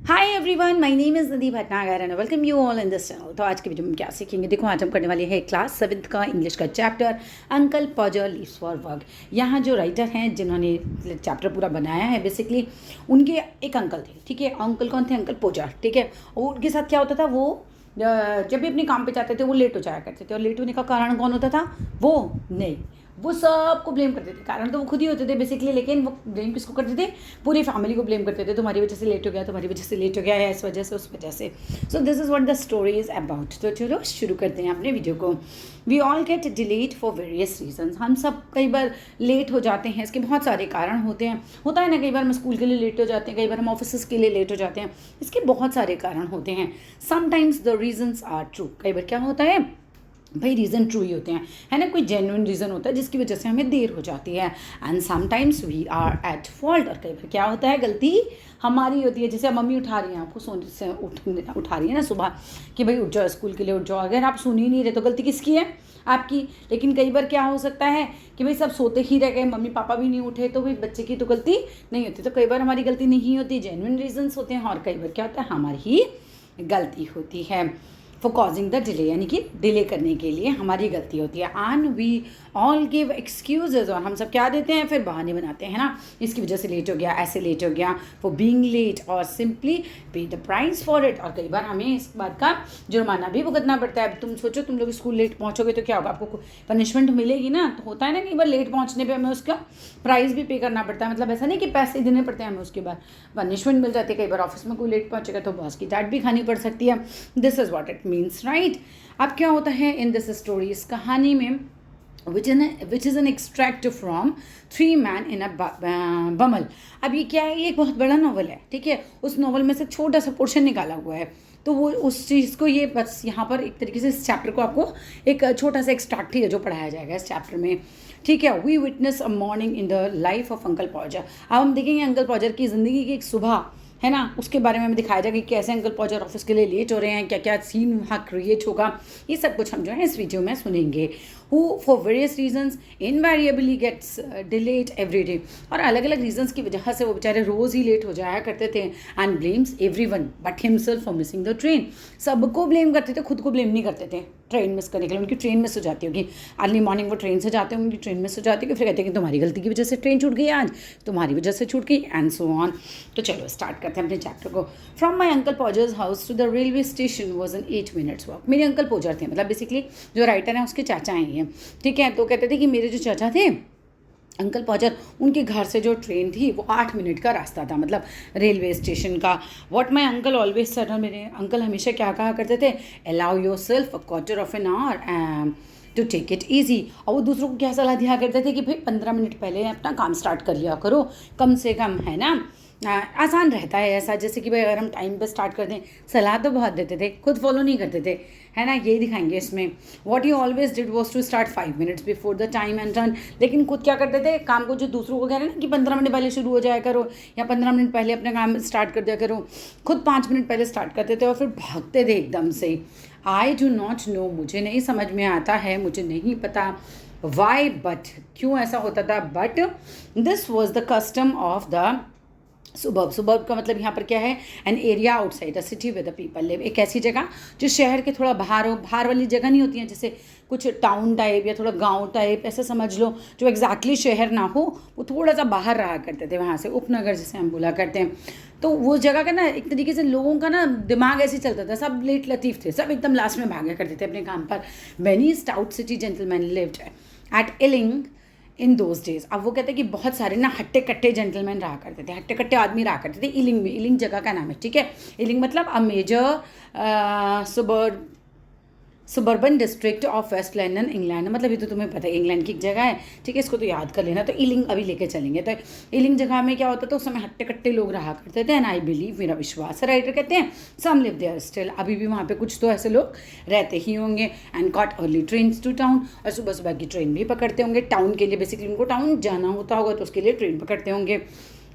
Hi everyone, my name is Nadi Bhatnagar and welcome you all in this channel. तो आज के video में क्या सीखेंगे, देखो आज हम करने वाले हैं क्लास 7th का इंग्लिश का chapter uncle पॉजर leaves for work. यहाँ जो राइटर हैं जिन्होंने चैप्टर पूरा बनाया है, बेसिकली उनके एक अंकल थे, ठीक है। अंकल कौन थे? अंकल पॉजर, ठीक है। और उनके साथ क्या होता था, वो जब भी अपने काम पे जाते थे वो लेट हो जाया करते थे। और लेट होने का कारण कौन होता था? वो नहीं, वो सबको ब्लेम करते थे। कारण तो वो खुद ही होते थे बेसिकली, लेकिन वो ब्लेम किसको करते थे? पूरी फैमिली को ब्लेम करते थे। तुम्हारी वजह से लेट हो गया, तुम्हारी वजह से लेट हो गया है, इस वजह से, उस वजह से। So this is what the story is about. तो चलो शुरू करते हैं अपने वीडियो को। We all get delayed for various reasons. हम सब कई बार लेट हो जाते हैं, इसके बहुत सारे कारण होते हैं। होता है ना, कई बार हम स्कूल के लिए लेट हो जाते हैं, कई बार हम ऑफिस के लिए लेट हो जाते हैं। इसके बहुत सारे कारण होते हैं। Sometimes the reasons are true. कई बार क्या होता है भाई, रीज़न ट्रू ही होते हैं, है ना। कोई जेन्युइन रीज़न होता है जिसकी वजह से हमें देर हो जाती है। And sometimes we are at fault. और कई बार क्या होता है, गलती हमारी होती है। जैसे मम्मी उठा रही हैं आपको, सोने से उठा रही है ना सुबह कि भाई उठ जाओ, स्कूल के लिए उठ जाओ। अगर आप सुन ही नहीं रहे तो गलती किसकी है? आपकी। लेकिन कई बार क्या हो सकता है कि भाई सब सोते ही रह गए, मम्मी पापा भी नहीं उठे, तो भाई बच्चे की तो गलती नहीं होती। तो कई बार हमारी गलती नहीं होती, जेन्युइन रीजन्स होते हैं। और कई बार क्या होता है, हमारी ही गलती होती है। फॉर कॉजिंग द डिले, यानी कि डिले करने के लिए हमारी गलती होती है। And we all give excuses. और हम सब क्या देते हैं? फिर बहाने बनाते हैं ना, इसकी वजह से लेट हो गया, ऐसे लेट हो गया, फॉर बीइंग लेट, और सिंपली पे द प्राइस फॉर इट। और कई बार हमें इस बात का जुर्माना भी भुगतना पड़ता है। तुम सोचो, तुम लोग स्कूल लेट पहुँचोगे तो क्या होगा? आपको पनिशमेंट मिलेगी ना। तो होता है ना, कई बार लेट पहुँचने पर हमें उसका प्राइस भी पे करना पड़ता है। मतलब ऐसा नहीं कि पैसे देने पड़ते हैं हमें, उसके बाद पनिशमेंट मिल जाती है। कई बार ऑफिस में कोई लेट पहुँचेगा तो बॉस की डांट भी खानी पड़ सकती है। This is what it means, right. अब क्या होता है इन दिस स्टोरी, इस कहानी में, which is an extract from 3 Men in a Bumble। अब ये क्या है? ये एक बहुत बड़ा नॉवल है, ठीक है। उस नॉवल में से छोटा सा पोर्शन निकाला हुआ है। तो वो उस चीज़ को, ये बस यहाँ पर एक तरीके से इस चैप्टर को आपको एक छोटा सा एक्सट्रैक्ट ही है जो पढ़ाया जाएगा इस चैप्टर में, ठीक है। We witness a morning in the life of uncle Podger. अब हम देखेंगे अंकल पॉजर की ज़िंदगी की एक सुबह, है ना, उसके बारे में हमें दिखाया जाएगा कि कैसे अंकल पॉजर ऑफिस के लिए लेट हो रहे हैं, क्या क्या सीन वहाँ क्रिएट होगा। ये सब कुछ हम जो है इस वीडियो में सुनेंगे। Who for various reasons invariably gets delayed every day. और अलग अलग रीजंस की वजह से वो बेचारे रोज़ ही लेट हो जाया करते थे। And blames everyone but himself for missing the train. सबको ब्लेम करते थे, खुद को ब्लेम नहीं करते थे ट्रेन मिस करने के लिए। उनकी ट्रेन मिस हो जाती होगी, अर्ली मॉर्निंग वो ट्रेन से जाते हैं, उनकी ट्रेन मिस हो जाती है, फिर कहते हैं कि तुम्हारी गलती की वजह से ट्रेन छूट गई आज, तुम्हारी वजह से छूट गई, एंड सो ऑन। तो चलो स्टार्ट करते हैं अपने चैप्टर को। From my uncle Podger's house to the railway station was an 8 minutes walk. मेरे अंकल पॉजर थे, मतलब बेसिकली जो राइटर हैं उसके चाचा हैं, ठीक है। तो कहते थे कि मेरे जो चाचा थे अंकल पॉजर, उनके घर से जो ट्रेन थी वो 8 मिनट का रास्ता था, मतलब रेलवे स्टेशन का। What my uncle always said, मेरे अंकल हमेशा क्या कहा करते थे? Allow yourself a quarter of an hour to take it easy. और वो दूसरों को क्या सलाह दिया करते थे कि भाई 15 मिनट पहले अपना काम स्टार्ट कर लिया करो, कम से कम, है ना। आसान रहता है ऐसा, जैसे कि भाई अगर हम टाइम पे स्टार्ट कर दें। सलाह तो बहुत देते थे, खुद फॉलो नहीं करते थे, है ना। यही दिखाएंगे इसमें। What you always did was to start 5 minutes before the time and run. लेकिन खुद क्या करते थे काम को, जो दूसरों को कह रहे हैं ना कि 15 मिनट पहले शुरू हो जाया करो, या 15 मिनट पहले अपना काम स्टार्ट कर दिया करो, खुद 5 मिनट पहले स्टार्ट करते थे और फिर भागते थे एकदम से। आई डू नॉट नो, मुझे नहीं समझ में आता है, मुझे नहीं पता वाई, बट क्यों ऐसा होता था। But this was the custom of the suburb. Suburb का मतलब यहाँ पर क्या है? An area outside the city with the people live. एक ऐसी जगह जो शहर के थोड़ा बाहर हो, बाहर वाली जगह नहीं होती है, जैसे कुछ टाउन टाइप या थोड़ा गांव टाइप, ऐसा समझ लो, जो एग्जैक्टली शहर ना हो, वो थोड़ा सा बाहर रहा करते थे, वहाँ से उपनगर जिसे हम बोला करते हैं। तो वो जगह का ना एक तरीके से लोगों का ना दिमाग ऐसे चलता था, सब लेट लतीफ़ थे, सब एकदम लास्ट में भागा करते थे अपने काम पर। Many stout city gentleman lived eight ailing in those days. अब वो कहते हैं कि बहुत सारे ना हट्टे कट्टे जेंटलमैन रहा करते थे, हट्टे कट्टे आदमी रहा करते थे इलिंग में। इलिंग जगह का नाम है, ठीक है। इलिंग मतलब a major suburban district of west London England. मतलब ये तो तुम्हें पता है, इंग्लैंड की एक जगह है, ठीक है। इसको तो याद कर लेना। तो इलिंग अभी लेके चलेंगे। तो इलिंग जगह में क्या होता था उस समय? हट्टे कट्टे लोग रहा करते थे। एंड आई बिलीव, मेरा विश्वास है, राइटर कहते हैं, सम लिव देयर स्टिल। अभी भी वहाँ पे कुछ तो ऐसे लोग रहते ही होंगे। And caught early train to town. और सुबह सुबह की ट्रेन भी पकड़ते होंगे टाउन के लिए, बेसिकली उनको टाउन जाना होता होगा तो उसके लिए ट्रेन पकड़ते होंगे,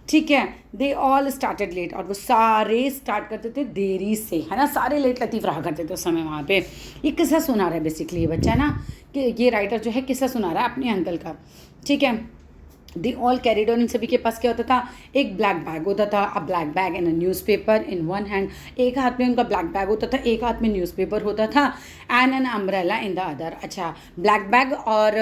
ठीक है। They all started late. और वो सारे स्टार्ट करते थे देरी से, है ना। सारे लेट लतीफ़ रहा करते थे उस समय वहाँ पे। ये किस्सा सुना रहा है बेसिकली ये बच्चा ना, कि ये राइटर जो है किस्सा सुना रहा है अपने अंकल का, ठीक है। दे ऑल कैरिड ऑन, इन सभी के पास क्या होता था, एक ब्लैक बैग होता था, अ black bag and a newspaper in one hand, एक हाथ में उनका ब्लैक बैग होता था, एक हाथ में न्यूज़पेपर होता था, and an umbrella in the other. अच्छा, ब्लैक बैग और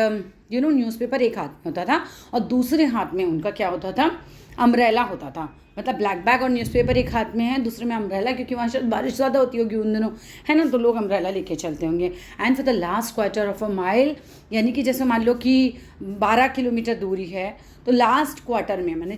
न्यूज़पेपर एक हाथ में होता था और दूसरे हाथ में उनका क्या होता था, अम्ब्रेला होता था। मतलब ब्लैक बैग और न्यूज़पेपर एक हाथ में है, दूसरे में अम्ब्रेला, क्योंकि वहाँ शायद बारिश ज़्यादा होती होगी उन दिनों, है ना, तो लोग अम्ब्रेला लेके चलते होंगे। And for the last quarter of a mile, यानी कि जैसे मान लो कि 12 किलोमीटर दूरी है, तो लास्ट क्वार्टर में मैंने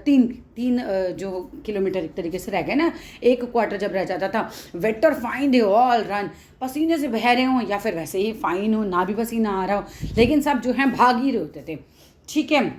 तीन जो किलोमीटर एक तरीके से रह गए ना, एक क्वार्टर जब रह जाता था, वेट और फाइन दे ऑल रन, पसीने से बह रहे हों या फिर वैसे ही फाइन हो, ना भी पसीना आ रहा हो, लेकिन सब जो है भाग ही रहे होते थे। ठीक है,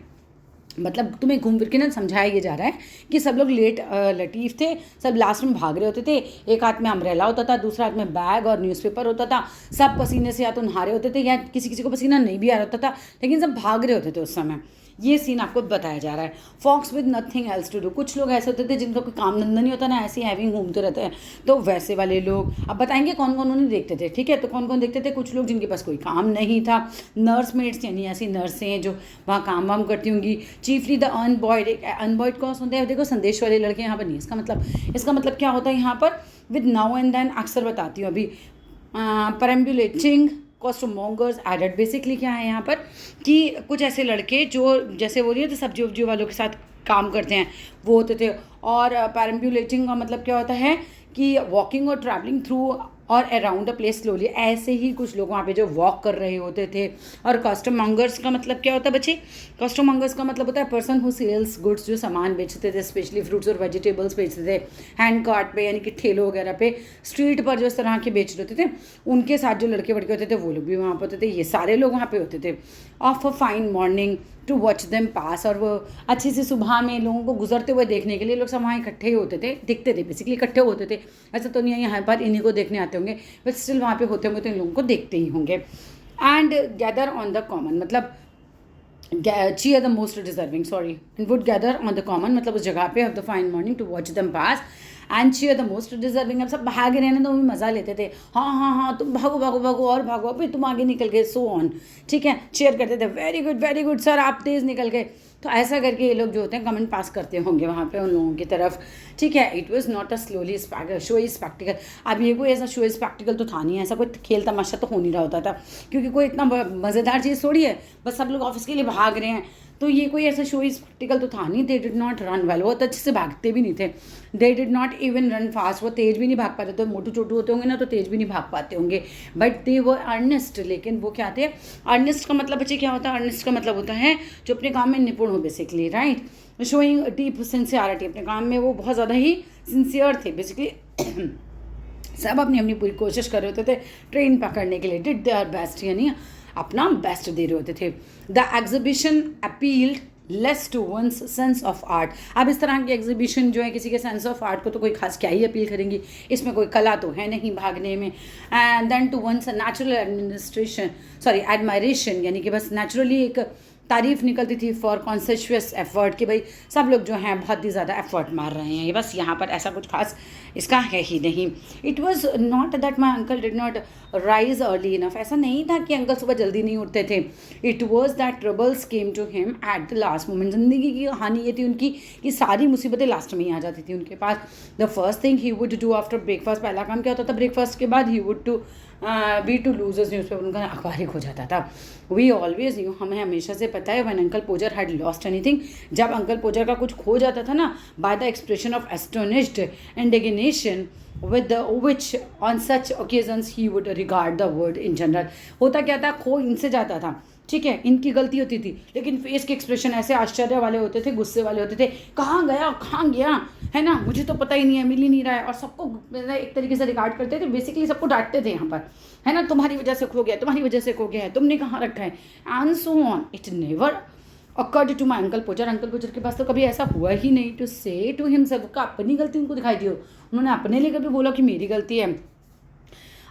मतलब तुम्हें घूम फिर के ना समझाया ये जा रहा है कि सब लोग लटीफ थे, सब लास्ट में भाग रहे होते थे, एक हाथ में अम्ब्रेला होता था, दूसरा हाथ में बैग और न्यूज़पेपर होता था, सब पसीने से या तो नहा रहे होते थे या किसी किसी को पसीना नहीं भी आ रहा होता था, लेकिन सब भाग रहे होते थे उस समय। ये सीन आपको बताया जा रहा है। Folks with nothing else to do, कुछ लोग ऐसे होते थे जिनका कोई काम धंधा नहीं होता ना, ऐसे ही हैविंग घूमते रहते हैं, तो वैसे वाले लोग अब बताएंगे कौन कौन उन्हें देखते थे। ठीक है, तो कौन कौन देखते थे, कुछ लोग जिनके पास कोई काम नहीं था, नर्समेट्स यानी ऐसी नर्सें हैं जो वहाँ काम वाम करती होंगी, चीफली द अनबॉयड। अनबॉयड कौन होते हैं, देखो संदेश वाले लड़के यहाँ पर नहीं, इसका मतलब क्या होता है यहाँ पर, विद नाउ एंड देन अक्सर बताती हूँ अभी। परम्बुलेटिंग कॉस्टमोंगर्स एडेड, बेसिकली क्या है यहाँ पर कि कुछ ऐसे लड़के जो जैसे वो नहीं होते सब्जी वब्जी वालों के साथ काम करते हैं, वो होते थे। और पैरम्बुलेटिंग का मतलब क्या होता है कि वॉकिंग और ट्रैवलिंग थ्रू और अराउंड द प्लेस स्लोली, ऐसे ही कुछ लोग वहाँ पे जो वॉक कर रहे होते थे। और कस्टमोंगर्स का मतलब क्या होता है बच्चे, कस्टमोंगर्स का मतलब होता है पर्सन हु सेल्स गुड्स, जो सामान बेचते थे, स्पेशली फ्रूट्स और वेजिटेबल्स बेचते थे हैंड कार्ट पे, यानी कि ठेलों वगैरह पे, स्ट्रीट पर जो इस तरह के बेच रहे होते थे, उनके साथ जो लड़के वड़के होते थे वो लोग भी वहाँ पर होते थे, ये सारे लोग वहाँ पे होते थे। Of a fine morning to watch them pass, और वो अच्छी सी सुबह में लोगों को गुजरते हुए देखने के लिए लोग सब वहाँ इकट्ठे होते थे, दिखते थे, बेसिकली इकट्ठे होते थे। ऐसा तो नहीं है यहाँ पर इन्हीं को देखने आते होंगे, बट स्टिल वहाँ पे होते होंगे तो इन लोगों को देखते ही होंगे। And gather on the common, मतलब cheer the most deserving, sorry, and would gather on the common, मतलब उस जगह पे of the fine morning to watch them pass and cheer the most deserving। अब सब भाग रहे हैं तो वो भी मज़ा लेते थे, हाँ हाँ हाँ तुम भागो भागो भागो और भागो, फिर तुम आगे निकल गए, सो ऑन। ठीक है, चेयर करते थे, वेरी गुड सर आप तेज़ निकल गए, तो ऐसा करके ये लोग जो होते हैं कमेंट पास करते होंगे वहाँ पे उन लोगों की तरफ। ठीक है, it was not a slowly show is practical. अब ये कोई ऐसा शो इज प्रैक्टिकल तो था नहीं, ऐसा कोई खेल तमाशा तो हो नहीं रहा होता था, क्योंकि कोई इतना मज़ेदार चीज़ थोड़ी है, बस सब लोग ऑफिस के लिए भाग रहे हैं, तो ये कोई ऐसा शो इज प्रैक्टिकल तो था नहीं। They did not run well, वो तो अच्छे से भागते भी नहीं थे। They did not even run fast, वो तेज़ भी नहीं भाग पाते, तो मोटू चोटू होते होंगे ना तो तेज़ भी नहीं भाग पाते होंगे, बट दे वो अर्नेस्ट। लेकिन वो क्या थे, अर्नेस्ट का मतलब बच्चे क्या होता है, अर्नेस्ट का मतलब होता है जो अपने काम में निपुण हो, basically, right. Showing deep sincerity, अपने काम में वो बहुत ज़्यादा ही सिंसियर थे, बेसिकली सब अपनी अपनी पूरी कोशिश कर रहे होते थे ट्रेन पकड़ने के लिए, डिड देयर बेस्ट, यानी अपना बेस्ट दे रहे होते थे। The exhibition appealed less to one's sense of art. अब इस तरह की एग्जीबिशन जो है किसी के सेंस ऑफ आर्ट को तो कोई खास क्या ही अपील करेंगी, इसमें कोई कला तो है नहीं भागने में। And then to one's natural admiration, यानी कि बस नेचुरली एक तारीफ निकलती थी फॉर कॉन्शियस एफर्ट, कि भाई सब लोग जो हैं बहुत ही ज़्यादा एफर्ट मार रहे हैं, ये बस यहाँ पर ऐसा कुछ खास इसका है ही नहीं। It was not that my uncle did not rise early enough, ऐसा नहीं था कि अंकल सुबह जल्दी नहीं उठते थे। It was that troubles came to him at the last moment, ज़िंदगी की कहानी ये थी उनकी कि सारी मुसीबतें लास्ट में ही आ जाती थी उनके पास। The first thing he would do after breakfast, पहला काम क्या होता था ब्रेकफास्ट के बाद, he would to be to losers newspaper, उनका अखबार ही खो जाता था। वी ऑलवेज न्यू, हमें हमेशा से पता है, when uncle पोजर had lost anything, जब अंकल पोजर का कुछ खो जाता था ना, by the expression of astonished indignation with which on such occasions he would regard the word in general। होता क्या था, खो इनसे जाता था, ठीक है, इनकी गलती होती थी, लेकिन फेस के एक्सप्रेशन ऐसे आश्चर्य वाले होते थे, गुस्से वाले होते थे, कहाँ गया है ना, मुझे तो पता ही नहीं है, मिल ही नहीं रहा है, और सबको एक तरीके से रिगार्ड करते थे, बेसिकली सबको डांटते थे यहाँ पर, है ना, तुम्हारी वजह से खो गया, तुम्हारी वजह से खो गया है, तुमने कहाँ रखा है, and so on. It never occurred to my uncle Podger, uncle Podger के पास तो कभी ऐसा हुआ ही नहीं टू से टू हिमसेल्फ, का अपनी गलती उनको दिखाई दी हो, उन्होंने अपने लिए कभी बोला कि मेरी गलती है।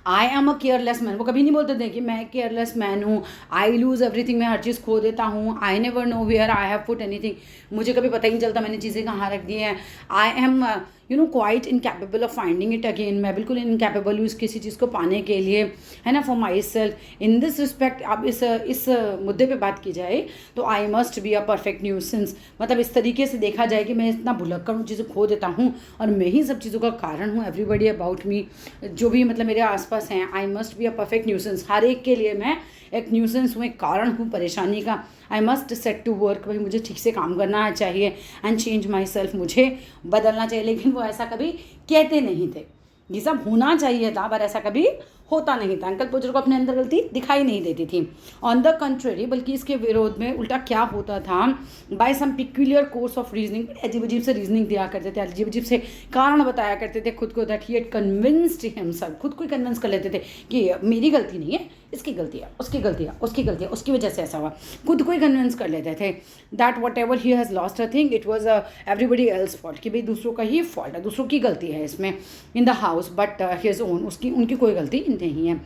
I am a careless man, वो कभी नहीं बोलते थे कि मैं केयरलेस मैन हूँ, आई लूज़ एवरीथिंग, मैं हर चीज़ खो देता हूँ, I never know where I have put anything, मुझे कभी पता ही नहीं चलता मैंने चीज़ें कहाँ रख दी हैं। I am quite incapable of finding it again, मैं बिल्कुल इनकैपेबल हूँ किसी चीज़ को पाने के लिए, है ना, for my self. In this respect अब इस मुद्दे पे बात की जाए तो आई must be a perfect nuisance, मतलब इस तरीके से देखा जाए कि मैं इतना भुलक्कड़ हूँ, चीज़ें खो देता हूँ और मैं ही सब चीज़ों का कारण हूँ। एवरीबडी अबाउट मी, जो भी मतलब मेरे आसपास हैं, I must be a perfect nuisance, हर एक के लिए मैं एक न्यूसेंस हूँ, एक कारण हूँ परेशानी का। I must set to work, भाई मुझे ठीक से काम करना चाहिए, एंड चेंज माई सेल्फ, मुझे बदलना चाहिए। लेकिन वो ऐसा कभी कहते नहीं थे, ये सब होना चाहिए था पर ऐसा कभी होता नहीं था। अंकल पोजर को अपने अंदर गलती दिखाई नहीं देती थी। ऑन द कंट्रेरी, बल्कि इसके विरोध में उल्टा क्या होता था, by some peculiar course of reasoning, अजीब अजीब से रीजनिंग दिया करते थे, अजीब अजीब से कारण बताया करते थे खुद को, that he had convinced himself, खुद को कन्विंस कर लेते थे कि मेरी गलती नहीं है, इसकी गलती है, उसकी गलती है, उसकी गलती है, उसकी वजह से ऐसा हुआ, खुद को ही कन्विंस कर लेते थे that what ever he has lost a thing it was everybody else fault, कि भाई दूसरों का ही फॉल्ट है, दूसरों की गलती है इसमें इन the house, but his own, उनकी कोई गलती नहीं है।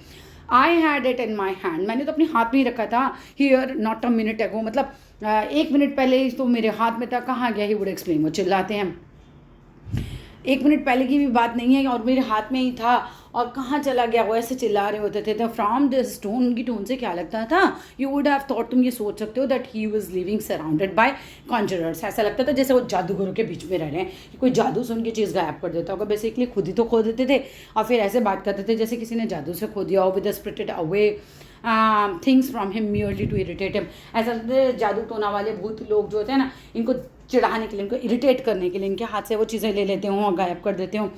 I had it in my hand, मैंने तो अपने हाथ में ही रखा था, हियर नॉट अ मिनट एगो, मतलब 1 मिनट पहले ही तो मेरे हाथ में था, कहाँ गया, ही वुड एक्सप्लेन, वो चिल्लाते हैं 1 मिनट पहले की भी बात नहीं है और मेरे हाथ में ही था और कहाँ चला गया, वो ऐसे चिल्ला रहे होते थे। तो फ्रॉम दिस टोन, उनकी टोन से क्या लगता था, यू वुड हैव थॉट, तुम ये सोच सकते हो that he was living surrounded by conjurers, ऐसा लगता था जैसे वो जादूगरों के बीच में रह रहे हैं, कि कोई जादू से उनकी चीज़ गायब कर देता होगा। बेसिकली खुद ही तो खो देते थे और फिर ऐसे बात करते थे जैसे किसी ने जादू से खो दिया हो, with spirited away things from him merely to irritate him, ऐसा जादू टोना वाले भूत लोग जो होते हैं ना, इनको चिढ़ाने के लिए, इनको इरिटेट करने के लिए इनके हाथ से वो चीज़ें ले लेते हों और गायब कर देते हों।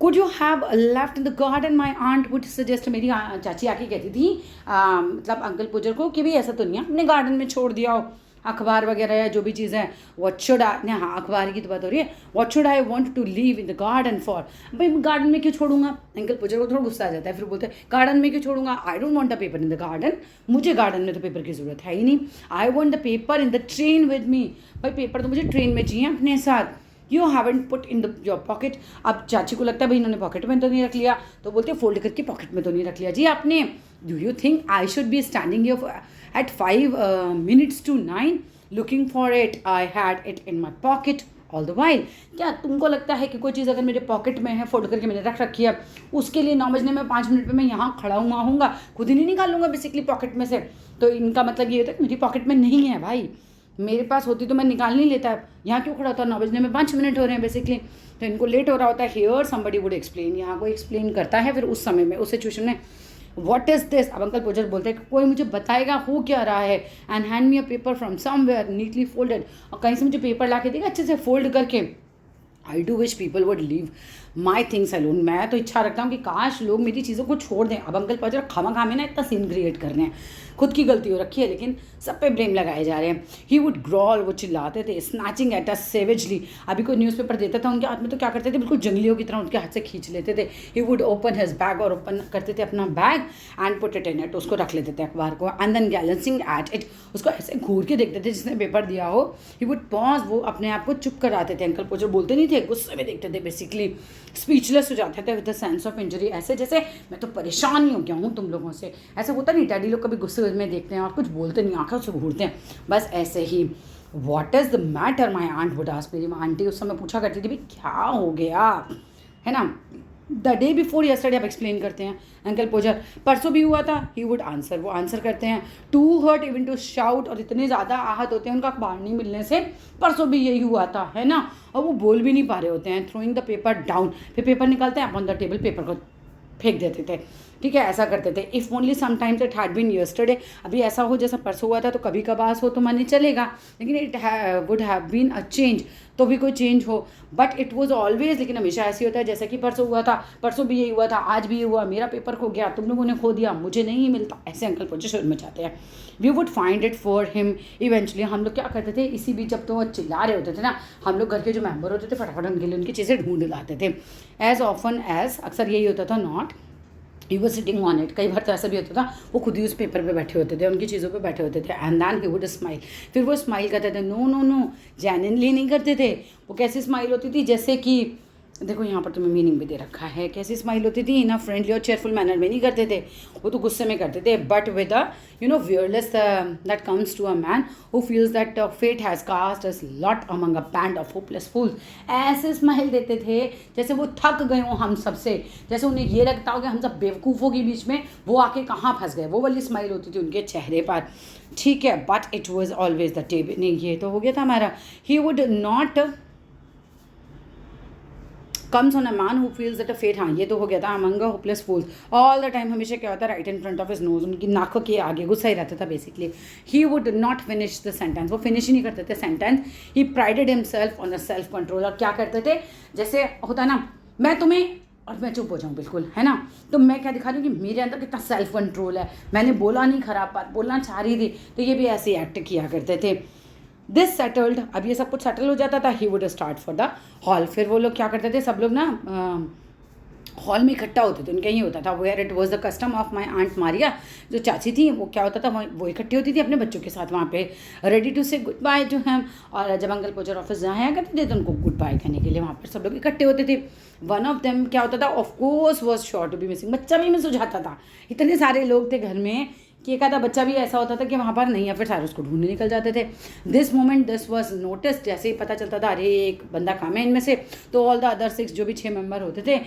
Could you have left in the garden, my aunt would suggest, मेरी चाची आके कहती थी मतलब अंकल पुजर को कि भाई ऐसा तो नहीं है अपने गार्डन में छोड़ दिया हो अखबार वगैरह या जो भी चीज़ है, व्हाट शुड आई, हाँ अखबार की तो बात हो रही है, what should I want to leave in the garden for, भाई गार्डन में क्यों छोड़ूंगा। अंकल पुजर को थोड़ा गुस्सा आ जाता है, फिर बोलते हैं गार्डन में क्यों छोड़ूंगा, I don't want the paper in the garden, मुझे गार्डन में तो पेपर की ज़रूरत है ही नहीं, I want the paper in the train with me, भाई पेपर तो मुझे ट्रेन में चाहिए अपने साथ, you haven't put in the your pocket. अब चाची को लगता है भाई इन्होंने पॉकेट में तो नहीं रख लिया, तो बोलते फोल्ड करके पॉकेट में तो नहीं रख लिया जी आपने, do you think I should be standing at 5 minutes to 9 looking for it, I had it in my pocket all the while. क्या तुमको लगता है कि कोई चीज़ अगर मेरे पॉकेट में है, फोल्ड करके मैंने रख रखी है, उसके लिए 9 बजने में 5 मिनट पे मैं यहाँ खड़ा हुआ हूँगा, खुद ही नहीं निकालूंगा बेसिकली पॉकेट में से, तो इनका मतलब ये होता है कि मेरी पॉकेट में नहीं है भाई, मेरे पास होती तो मैं निकाल नहीं लेता, यहाँ क्यों खड़ा होता, 9 बजने में 5 मिनट हो रहे हैं बेसिकली, तो इनको लेट हो रहा होता है। हियर समबडी वुड एक्सप्लेन, यहाँ कोई एक्सप्लेन करता है फिर उस समय में, उस सिचुएशन में, व्हाट इज दिस। अब अंकल पुजर बोलते हैं कि कोई मुझे बताएगा हो क्या रहा है, and hand me a paper from somewhere neatly folded, और कहीं से मुझे पेपर ला के देगा अच्छे से फोल्ड करके। I do wish people would leave my things alone, मैं तो इच्छा रखता हूँ कि काश लोग मेरी चीज़ों को छोड़ दें। अब अंकल पुजर खामा में ना इतना सीन क्रिएट कर रहे हैं, खुद की गलती हो रखी है लेकिन सब पे ब्लेम लगाए जा रहे हैं। ही वुड ग्रॉल, वो चिल्लाते थे, स्नैचिंग एट अस सेवेजली, अभी कोई न्यूज़पेपर देता था उनके हाथ में तो क्या करते थे, बिल्कुल जंगलियों की तरह उनके हाथ से खींच लेते थे। He would open his bag, और ओपन करते थे अपना bag and put it in it, उसको रख लेते थे अखबार को, एंड देन गैलेंसिंग एट इट, उसको ऐसे घूर के देखते थे जिसने पेपर दिया हो। ही वुड पॉज, वो अपने आप को चुप कराते थे, अंकल पुजर बोलते नहीं थे, गुस्से में देखते थे, बेसिकली स्पीचलेस हो जाते थे with the sense of injury, ऐसे जैसे मैं तो परेशान ही हो गया हूँ तुम लोगों से। ऐसा होता नहीं, डैडी लोग कभी गुस्से में देखते हैं और कुछ बोलते नहीं, आंखें से घूरते हैं, बस ऐसे ही। What is the matter, my aunt would ask, मेरी आंटी उस समय पूछा करती थी भाई क्या हो गया है ना। द डे बिफोर यस्टरडे आप एक्सप्लेन करते हैं अंकल पुजर, परसों भी हुआ था, ही वुड आंसर, वो आंसर करते हैं। To hurt even to shout, और इतने ज़्यादा आहत होते हैं उनका अखबार नहीं मिलने से, परसों भी यही हुआ था है ना, और वो बोल भी नहीं पा रहे होते हैं। थ्रोइंग द पेपर डाउन, फिर पेपर निकालते हैं ऑन द टेबल, पेपर को फेंक देते थे, ठीक है, ऐसा करते थे। If only sometimes it had been yesterday, अभी ऐसा हो जैसा परसों हुआ था तो कभी कभार हो तो माने चलेगा, लेकिन it would have been a change, तो भी कोई चेंज हो, बट इट वॉज ऑलवेज, लेकिन हमेशा ऐसे होता है जैसे कि परसों हुआ था, परसों भी यही हुआ था, आज भी ये हुआ, मेरा पेपर खो गया, तुम लोगों ने खो दिया, मुझे नहीं मिलता, ऐसे अंकल पुजर शुरू में चाहते हैं। We would find it for him eventually, हम लोग क्या करते थे, इसी बीच जब तो वो चिल्ला रहे होते थे ना, हम लोग घर के जो मेंबर होते थे फटाफट उनके लिए उनकी चीज़ें ढूंढ लाते थे। एज ऑफन एज, अक्सर यही होता था, not he was sitting on it, कई बार तो ऐसा भी होता था वो खुद ही उस पेपर पे बैठे होते थे, उनकी चीज़ों पे बैठे होते थे, and then he would smile, फिर वो स्माइल करते थे, नो नो नो, जेन्युइनली नहीं करते थे, वो कैसी स्माइल होती थी जैसे कि देखो यहाँ पर तुम्हें मीनिंग भी दे रखा है। कैसी स्माइल होती थी? इन अ फ्रेंडली और चेयरफुल मैनर में नहीं करते थे, वो तो गुस्से में करते थे, but with a wearyless that comes to a man who feels that fate has cast us lot among a band of hopeless fools. ऐसे स्माइल देते थे जैसे वो थक गए हो हम सबसे, जैसे उन्हें ये लगता हो कि हम सब बेवकूफ़ों के बीच में वो आके कहाँ फंस गए, वो वाली स्माइल होती थी उनके चेहरे पर। ठीक है, but it was always the table. नहीं, ये तो हो गया था हमारा। He would not comes on a man who feels that a fate. हाँ, ये तो हो गया था among hopeless fools. All the time हमेशा क्या होता है, right in front of his nose, उनकी नाकों के आगे गुस्सा ही रहता था basically. He would not finish the sentence, वो फिनिश ही नहीं करते थे sentence. He प्राइडेड himself on a self control. और क्या करते थे, जैसे होता ना, मैं तुम्हें, और मैं चुप हो जाऊँ बिल्कुल, है ना, तो मैं क्या दिखा रही हूँ कि मेरे अंदर कितना सेल्फ कंट्रोल है, मैंने बोला नहीं, खराब बात बोलना चाह रही थी, तो ये भी ऐसे एक्ट किया करते थे। दिस सेटल्ड, अब ये सब कुछ सेटल हो जाता था, he would start for the hall. फिर वो लोग क्या करते थे, सब लोग ना हॉल में इकट्ठा होते थे, उनका ही होता था। Where it was the custom of my aunt Maria, जो चाची थी, वो क्या होता था, वो इकट्ठी होती थी अपने बच्चों के साथ वहाँ पे, रेडी टू से गुड बाय टू हिम। और जब अंकल पोचर ऑफिस जहाँ आया करते थे तो उनको गुड बाय करने के लिए वहाँ पर सब लोग इकट्ठे होते थे। वन ऑफ देम क्या होता था, of course was sure to be missing, बच्चा भी मिस हो जाता था। इतने सारे लोग थे घर में कि एक आधा बच्चा भी ऐसा होता था कि वहाँ पर नहीं है, फिर सारे उसको ढूंढने निकल जाते थे। This moment this was notice, जैसे ही पता चलता था अरे एक बंदा कम है इनमें से, तो ऑल द अदर 6 जो भी 6 मेंबर होते थे,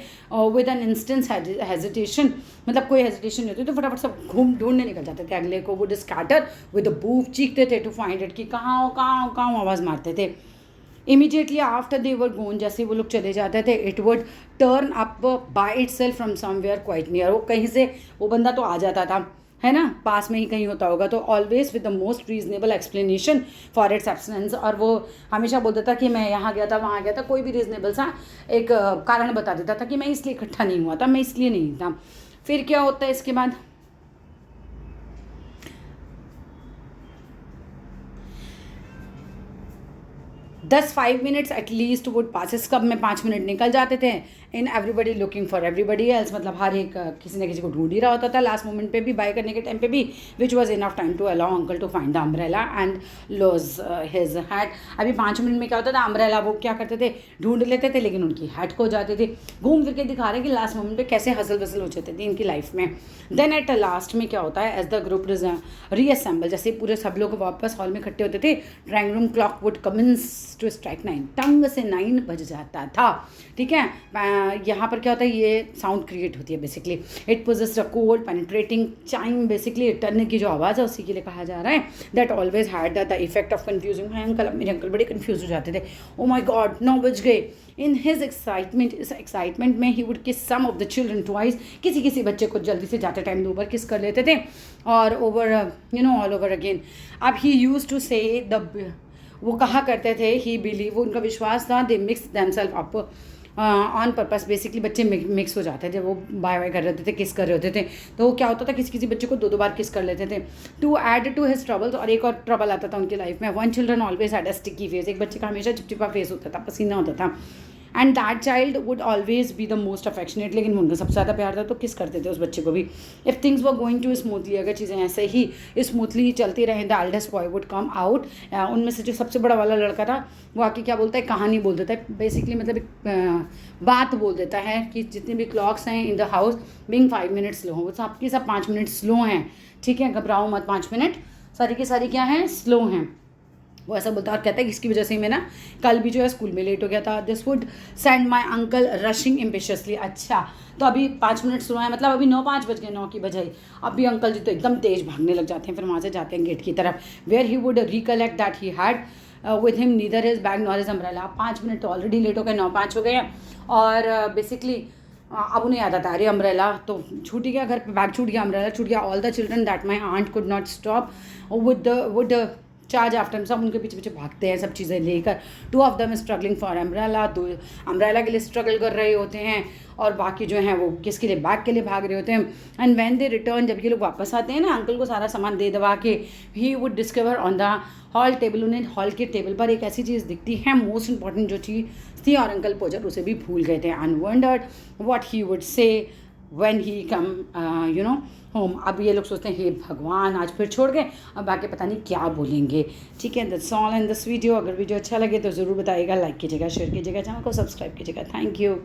विद एन इंस्टेंस हेजिटेशन, मतलब कोई हेजिटेशन नहीं होती तो फटाफट सब घूम ढूंढने निकल जाते थे। अगले को वुड स्कैटर विद अ बूफ, चीखते थे टू फाइंड इट, कि कहाँ हो कहाँ हो कहाँ हो, आवाज़ मारते थे। इमीडिएटली आफ्टर दे वर गोन, जैसे वो लोग चले जाते थे, it would turn up by it self from somewhere quite near, वो कहीं से वो बंदा तो आ जाता था, है ना, पास में ही कहीं होता होगा, तो always with the most reasonable explanation for its absence. और वो हमेशा बोलता था कि मैं यहाँ गया था वहाँ गया था, कोई भी रीजनेबल सा एक कारण बता देता था कि मैं इसलिए इकट्ठा नहीं हुआ था, मैं इसलिए नहीं था। फिर क्या होता है इसके बाद, 5 मिनट्स एटलीस्ट वुड पासिस, कब में 5 मिनट निकल जाते थे, in everybody looking for everybody else, मतलब हर एक किसी न किसी को ढूंढ ही रहा होता था लास्ट मोमेंट पे भी, बाय करने के टाइम पे भी, which was enough time to allow uncle to find the umbrella and lodge his hat. अभी 5 मिनट में क्या होता था, अम्ब्रेला वो क्या करते थे, ढूंढ लेते थे, लेकिन उनकी हैट खो जाते थे। घूम फिर के दिखा रहे हैं कि लास्ट मोमेंट पे कैसे हसल वसल हो जाते थे इनकी लाइफ में। देन एट लास्ट में क्या होता है, एज द ग्रुप रीअसेंबल, जैसे पूरे सब लोग वापस हॉल में इकट्ठे होते थे, drawing room clock would commence to strike 9, टंग से 9 बज जाता था। ठीक है, यहाँ पर क्या होता है, ये साउंड क्रिएट होती है basically, it possessed a cold penetrating chyme, basically turn की जो आवाज़ है उसी के लिए कहा जा रहा है, that always had the effect of confusing my uncle. मेरे अंकल बड़े कन्फ्यूज हो जाते थे, ओ माई गॉड 9 बज गए। इन हिज एक्साइटमेंट, इस एक्साइटमेंट में ही वुड किस सम ऑफ द चिल्ड्रन ट्वाइस, किसी किसी बच्चे को जल्दी से जाते टाइम 2 बार किस कर लेते थे, और ओवर ऑल ओवर अगेन। अब he used to say the, वो कहा करते थे, ही बिलीव, उनका विश्वास था, they mix themselves up on purpose, basically बच्चे मिक्स हो जाते थे, वो बाय कर रहे थे, किस कर रहे होते थे, तो वो क्या होता था किसी किसी बच्चे को 2 बार किस कर लेते थे, to add to his troubles. और एक और ट्रबल आता था उनकी लाइफ में, one children always had a sticky face, एक बच्चे का हमेशा चिपचिपा फेस होता था, पसीना होता था, and that child would always be the most affectionate, लेकिन उनका सबसे ज़्यादा प्यार था तो किस करते थे उस बच्चे को भी। If things were going too smoothly, अगर चीज़ें ऐसे ही स्मूथली चलती रहें, the eldest boy would come out, उनमें से जो सबसे बड़ा वाला लड़का था वो आके क्या बोलता है, कहानी बोल देता है बेसिकली, मतलब एक बात बोल देता है कि जितने भी क्लॉक्स हैं in the house being 5 minute slow, वो सबकी सब 5 मिनट स्लो हैं। ठीक है, घबराओ मत, 5 मिनट सारी की सारी क्या हैं, स्लो हैं। वो ऐसा बोलता है और कहता है कि इसकी वजह से मैं ना कल भी जो है स्कूल में लेट हो गया था। This would send my uncle rushing ambitiously. अच्छा, तो अभी 5 मिनट शुरू है, मतलब अभी 9:05 बज गए, 9 की बजाई। अभी अंकल जी तो एकदम तेज़ भागने लग जाते हैं, फिर वहाँ से जाते हैं गेट की तरफ, where he would recollect that he had with him neither his bag nor his umbrella. 5 minute तो ऑलरेडी लेट हो गए, 9:05 हो गए हैं, और बेसिकली अब उन्हें याद आता है अरे अम्ब्रेला तो छूट गया, घर पे बैग छूट गया, अम्ब्रेला छूट गया। All the children that my aunt could not stop would charge after, सब उनके पीछे पीछे भागते हैं सब चीज़ें लेकर। 2 of them struggling for umbrella, 2 umbrella के लिए स्ट्रगल कर रहे होते हैं, और बाकी जो हैं वो किसके लिए, बैग के लिए भाग रहे होते हैं। एंड व्हेन दे रिटर्न, जब ये लोग वापस आते हैं ना अंकल को सारा सामान दे दवा के, he would discover on the hall table, उन्हें हॉल के टेबल पर एक ऐसी चीज़ दिखती है, मोस्ट इंपॉर्टेंट जो चीज़ थी, और अंकल पोजर उसे भी भूल गए थे। And wondered what he would say when he come home. अब ये लोग सोचते हैं हे भगवान आज फिर छोड़ गए, अब आके पता नहीं क्या बोलेंगे। ठीक है, that's all in this video. अगर वीडियो अच्छा लगे तो ज़रूर बताइएगा, लाइक कीजिएगा, शेयर कीजिएगा, चैनल को सब्सक्राइब कीजिएगा। Thank you.